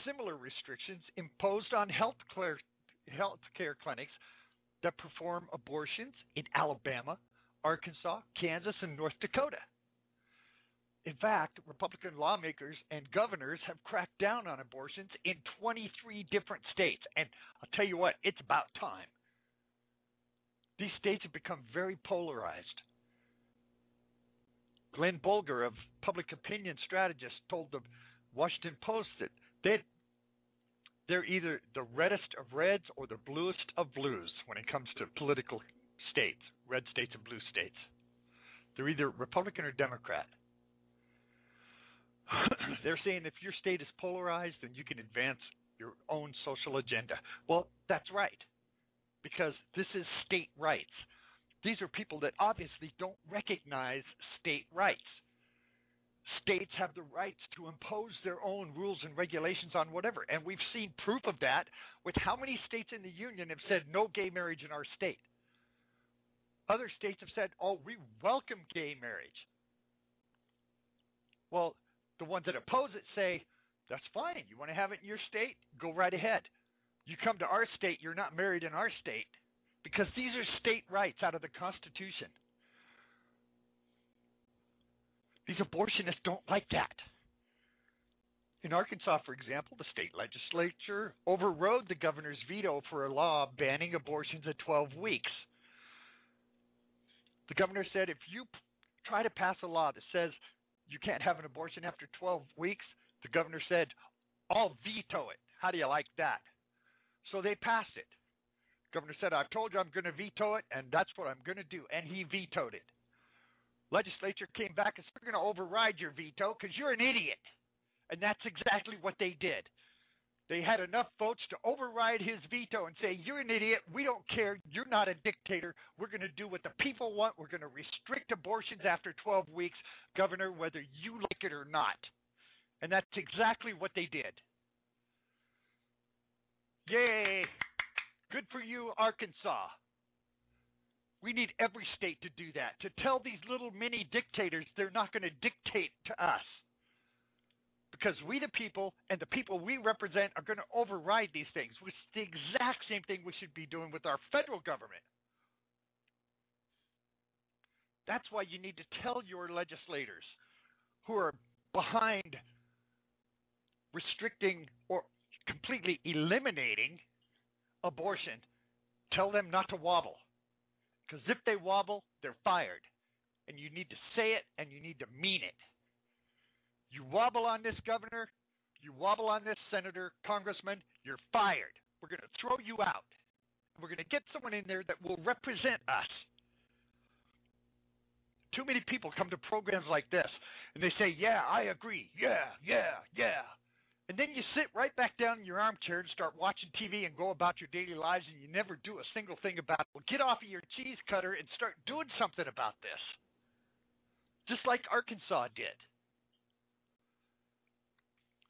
similar restrictions imposed on health care clinics that perform abortions in Alabama, Arkansas, Kansas, and North Dakota. In fact, Republican lawmakers and governors have cracked down on abortions in 23 different states. And I'll tell you what, it's about time. These states have become very polarized. Glenn Bolger of Public Opinion Strategist told the Washington Post that they're either the reddest of reds or the bluest of blues when it comes to political states, red states and blue states. They're either Republican or Democrat. They're saying if your state is polarized, then you can advance your own social agenda. Well, that's right, because this is state rights. These are people that obviously don't recognize state rights. States have the rights to impose their own rules and regulations on whatever, and we've seen proof of that with how many states in the union have said no gay marriage in our state. Other states have said, oh, we welcome gay marriage. Well, the ones that oppose it say, that's fine. You want to have it in your state? Go right ahead. You come to our state, you're not married in our state, because these are state rights out of the Constitution. These abortionists don't like that. In Arkansas, for example, the state legislature overrode the governor's veto for a law banning abortions at 12 weeks. The governor said if you try to pass a law that says you can't have an abortion after 12 weeks, the governor said, I'll veto it. How do you like that? So they passed it. The governor said, I've told you I'm going to veto it, and that's what I'm going to do. And he vetoed it. Legislature came back and said, we're going to override your veto because you're an idiot. And that's exactly what they did. They had enough votes to override his veto and say, you're an idiot. We don't care. You're not a dictator. We're going to do what the people want. We're going to restrict abortions after 12 weeks, Governor, whether you like it or not. And that's exactly what they did. Yay. Good for you, Arkansas. We need every state to do that, to tell these little mini dictators they're not going to dictate to us. Because we the people and the people we represent are going to override these things, which is the exact same thing we should be doing with our federal government. That's why you need to tell your legislators who are behind restricting or completely eliminating abortion, tell them not to wobble. Because if they wobble, they're fired. And you need to say it and you need to mean it. You wobble on this governor, you wobble on this senator, congressman, you're fired. We're going to throw you out. We're going to get someone in there that will represent us. Too many people come to programs like this and they say, yeah, I agree. Yeah. And then you sit right back down in your armchair and start watching TV and go about your daily lives and you never do a single thing about it. Well, get off of your cheese cutter and start doing something about this. Just like Arkansas did.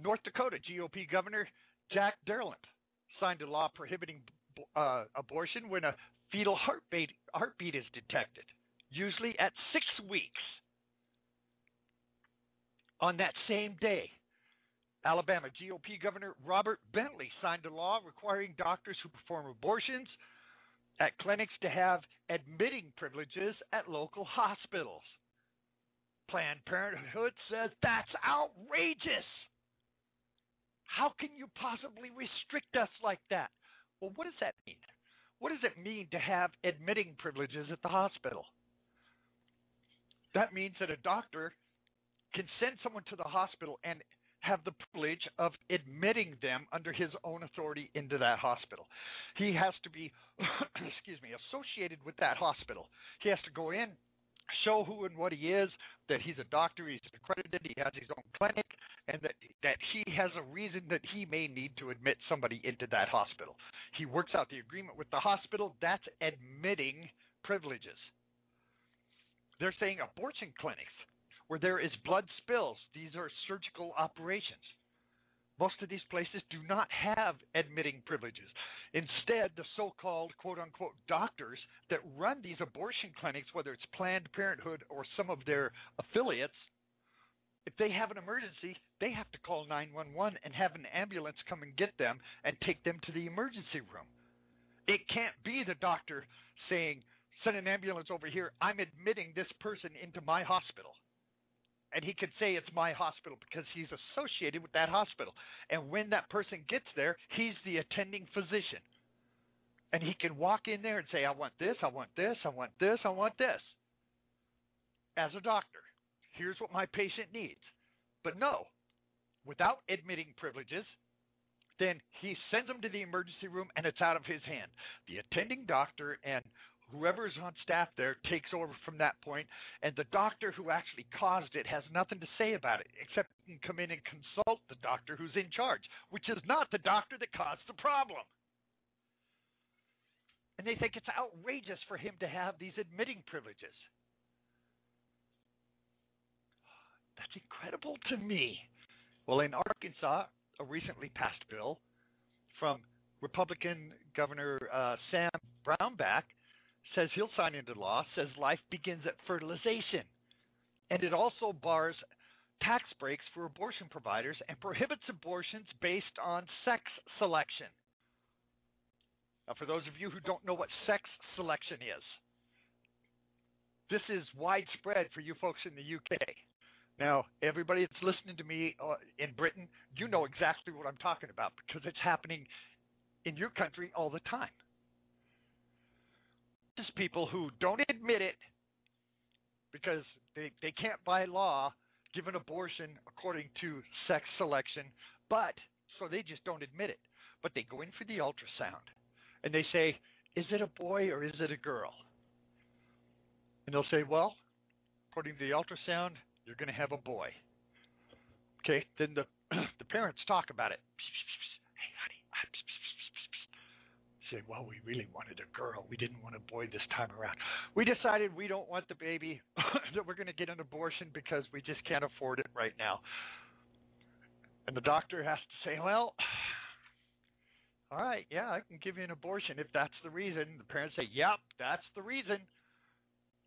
North Dakota GOP Governor Jack Derlimp signed a law prohibiting abortion when a fetal heartbeat is detected, usually at 6 weeks. On that same day, Alabama GOP Governor Robert Bentley signed a law requiring doctors who perform abortions at clinics to have admitting privileges at local hospitals. Planned Parenthood says that's outrageous. How can you possibly restrict us like that? Well, what does that mean? What does it mean to have admitting privileges at the hospital? That means that a doctor can send someone to the hospital and have the privilege of admitting them under his own authority into that hospital. He has to be, associated with that hospital. He has to go in, show who and what he is, that he's a doctor, he's accredited, he has his own clinic, and that he has a reason that he may need to admit somebody into that hospital. He works out the agreement with the hospital. That's admitting privileges. They're saying abortion clinics where there is blood spills, these are surgical operations. Most of these places do not have admitting privileges. Instead, the so-called, quote-unquote, doctors that run these abortion clinics, whether it's Planned Parenthood or some of their affiliates, If they have an emergency, they have to call 911 and have an ambulance come and get them and take them to the emergency room. It can't be the doctor saying, send an ambulance over here. I'm admitting this person into my hospital. And he could say it's my hospital because he's associated with that hospital. And when that person gets there, he's the attending physician. And he can walk in there and say, I want this, I want this, I want this, I want this. As a doctor, here's what my patient needs. But no, without admitting privileges, then he sends them to the emergency room and it's out of his hand. The attending doctor and whoever is on staff there takes over from that point, and the doctor who actually caused it has nothing to say about it, except he can come in and consult the doctor who's in charge, which is not the doctor that caused the problem. And they think it's outrageous for him to have these admitting privileges. That's incredible to me. Well, in Arkansas, a recently passed bill from Republican Governor Sam Brownback says he'll sign into law, says life begins at fertilization. And it also bars tax breaks for abortion providers and prohibits abortions based on sex selection. Now, for those of you who don't know what sex selection is, this is widespread for you folks in the UK. Now, everybody that's listening to me in Britain, you know exactly what I'm talking about because it's happening in your country all the time. There's people who don't admit it because they can't by law give an abortion according to sex selection, but so they just don't admit it. But they go in for the ultrasound and they say, is it a boy or is it a girl? And they'll say, well, according to the ultrasound, you're going to have a boy. Okay, then the parents talk about it. Hey, honey. Say, well, we really wanted a girl. We didn't want a boy this time around. We decided we don't want the baby, that we're going to get an abortion because we just can't afford it right now. And the doctor has to say, well, all right, yeah, I can give you an abortion if that's the reason. The parents say, yep, that's the reason.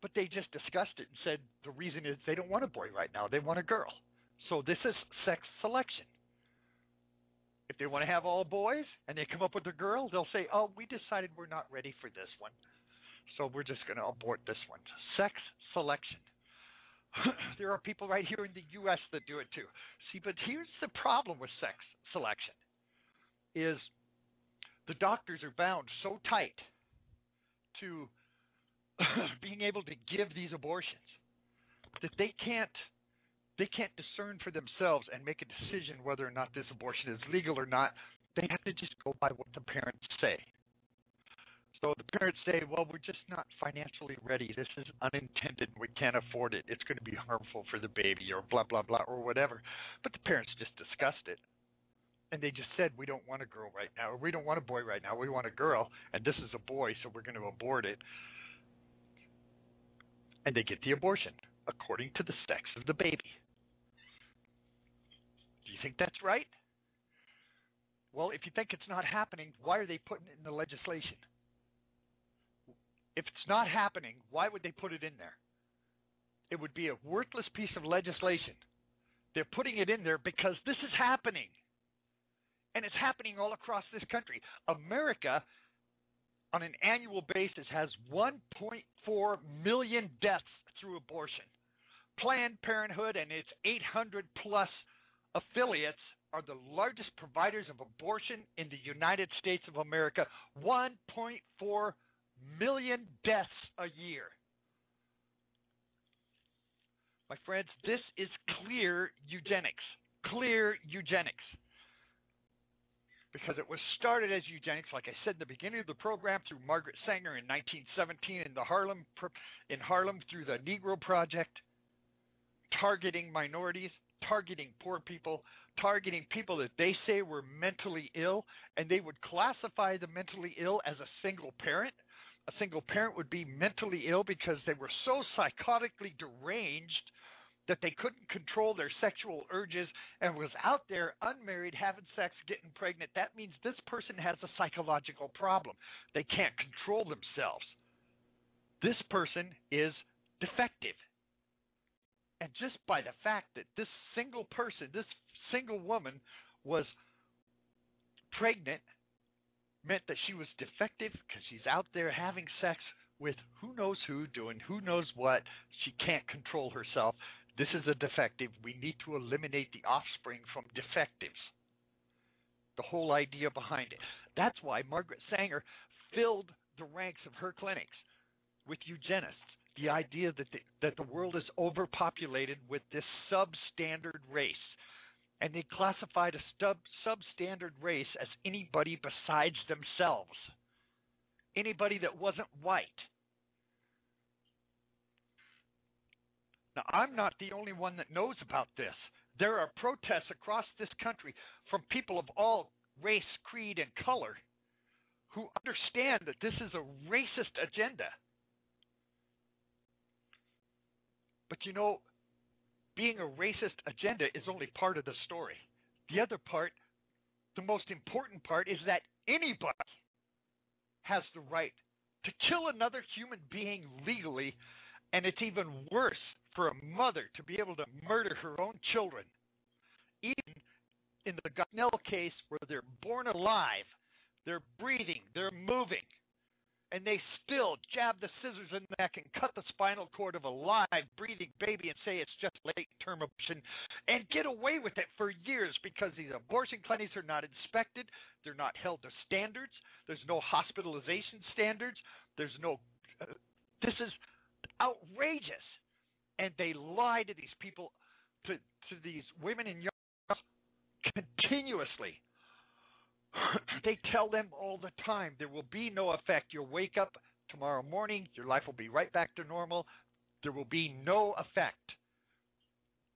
But they just discussed it and said the reason is they don't want a boy right now. They want a girl. So this is sex selection. If they want to have all boys and they come up with a girl, they'll say, oh, we decided we're not ready for this one. So we're just going to abort this one. Sex selection. There are people right here in the U.S. that do it too. See, but here's the problem with sex selection is the doctors are bound so tight to being able to give these abortions that they can't discern for themselves and make a decision whether or not this abortion is legal or not. They have to just go by what the parents say. So the parents say, well, we're just not financially ready. This is unintended. We can't afford it. It's going to be harmful for the baby or blah, blah, blah, or whatever. But the parents just discussed it. And they just said, we don't want a girl right now, or we don't want a boy right now. We want a girl, and this is a boy, so we're going to abort it. And they get the abortion according to the sex of the baby. Do you think that's right? Well, if you think it's not happening, why are they putting it in the legislation? If it's not happening, why would they put it in there? It would be a worthless piece of legislation. They're putting it in there because this is happening. And it's happening all across this country. America, on an annual basis, has 1.4 million deaths through abortion. Planned Parenthood and its 800-plus affiliates are the largest providers of abortion in the United States of America. 1.4 million deaths a year. My friends, this is clear eugenics. Clear eugenics. Because it was started as eugenics, like I said in the beginning of the program, through Margaret Sanger in 1917 in Harlem through the Negro Project, targeting minorities, targeting poor people, targeting people that they say were mentally ill, and they would classify the mentally ill as a single parent. A single parent would be mentally ill because they were so psychotically deranged that they couldn't control their sexual urges and was out there unmarried, having sex, getting pregnant. That means this person has a psychological problem. They can't control themselves. This person is defective. And just by the fact that this single person, this single woman was pregnant, meant that she was defective because she's out there having sex with who knows who, doing who knows what. She can't control herself. This is a defective. We need to eliminate the offspring from defectives. The whole idea behind it. That's why Margaret Sanger filled the ranks of her clinics with eugenists. The idea that the world is overpopulated with this substandard race. And they classified a substandard race as anybody besides themselves. Anybody that wasn't white. Now, I'm not the only one that knows about this. There are protests across this country from people of all race, creed, and color who understand that this is a racist agenda. But you know, being a racist agenda is only part of the story. The other part, the most important part, is that anybody has the right to kill another human being legally, and it's even worse for a mother to be able to murder her own children. Even in the Gosnell case where they're born alive, they're breathing, they're moving, and they still jab the scissors in the neck and cut the spinal cord of a live, breathing baby and say it's just late-term abortion and get away with it for years because these abortion clinics are not inspected, they're not held to standards, there's no hospitalization standards, there's no... this is outrageous. And they lie to these people, to these women and young girls continuously. They tell them all the time, there will be no effect. You'll wake up tomorrow morning, your life will be right back to normal. There will be no effect.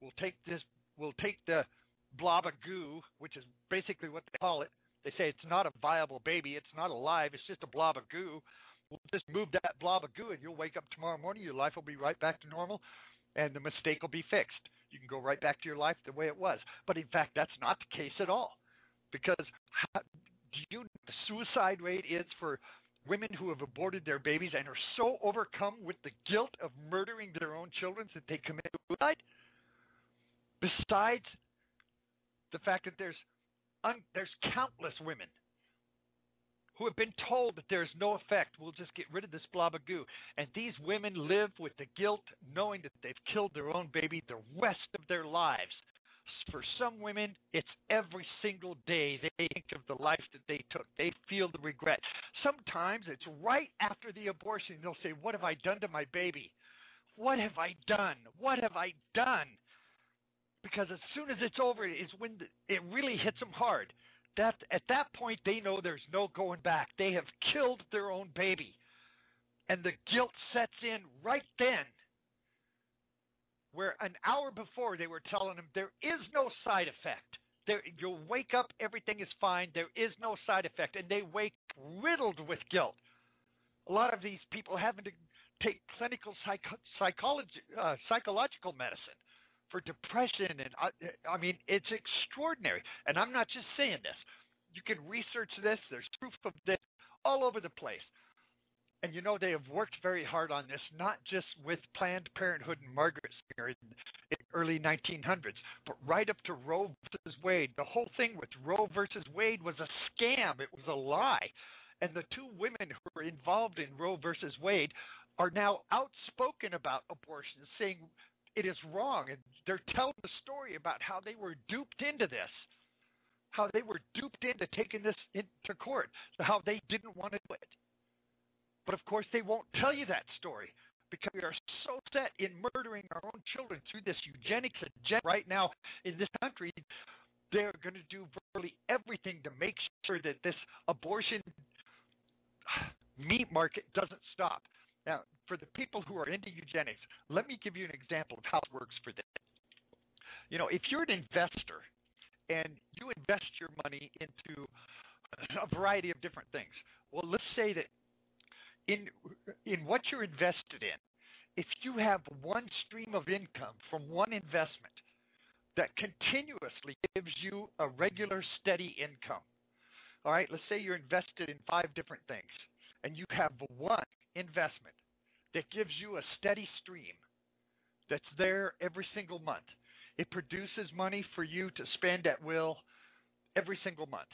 We'll take the blob of goo, which is basically what they call it. They say it's not a viable baby, it's not alive, it's just a blob of goo. We'll just move that blob of goo and you'll wake up tomorrow morning, your life will be right back to normal, and the mistake will be fixed. You can go right back to your life the way it was. But in fact, that's not the case at all. Because do you know the suicide rate is for women who have aborted their babies and are so overcome with the guilt of murdering their own children that they commit suicide? Besides the fact that there's countless women who have been told that there's no effect, we'll just get rid of this blob of goo. And these women live with the guilt knowing that they've killed their own baby the rest of their lives. For some women, it's every single day they think of the life that they took. They feel the regret. Sometimes it's right after the abortion. They'll say, what have I done to my baby? What have I done? What have I done? Because as soon as it's over is when it really hits them hard. At that point, they know there's no going back. They have killed their own baby. And the guilt sets in right then. Where an hour before they were telling them there is no side effect. You'll wake up, everything is fine, there is no side effect. And they wake riddled with guilt. A lot of these people having to take clinical psychological medicine for depression. And I mean, it's extraordinary. And I'm not just saying this. You can research this. There's proof of this all over the place. And you know, they have worked very hard on this, not just with Planned Parenthood and Margaret Sanger in the early 1900s, but right up to Roe versus Wade. The whole thing with Roe versus Wade was a scam. It was a lie. And the two women who were involved in Roe versus Wade are now outspoken about abortion, saying it is wrong. And they're telling the story about how they were duped into this, how they were duped into taking this into court, how they didn't want to do it. But of course, they won't tell you that story because we are so set in murdering our own children through this eugenics agenda right now in this country. They're going to do virtually everything to make sure that this abortion meat market doesn't stop. Now, for the people who are into eugenics, let me give you an example of how it works for them. You know, if you're an investor and you invest your money into a variety of different things, well, let's say that in what you're invested in, if you have one stream of income from one investment that continuously gives you a regular, steady income, all right, let's say you're invested in 5 different things, and you have one investment that gives you a steady stream, that's there every single month. It produces money for you to spend at will every single month.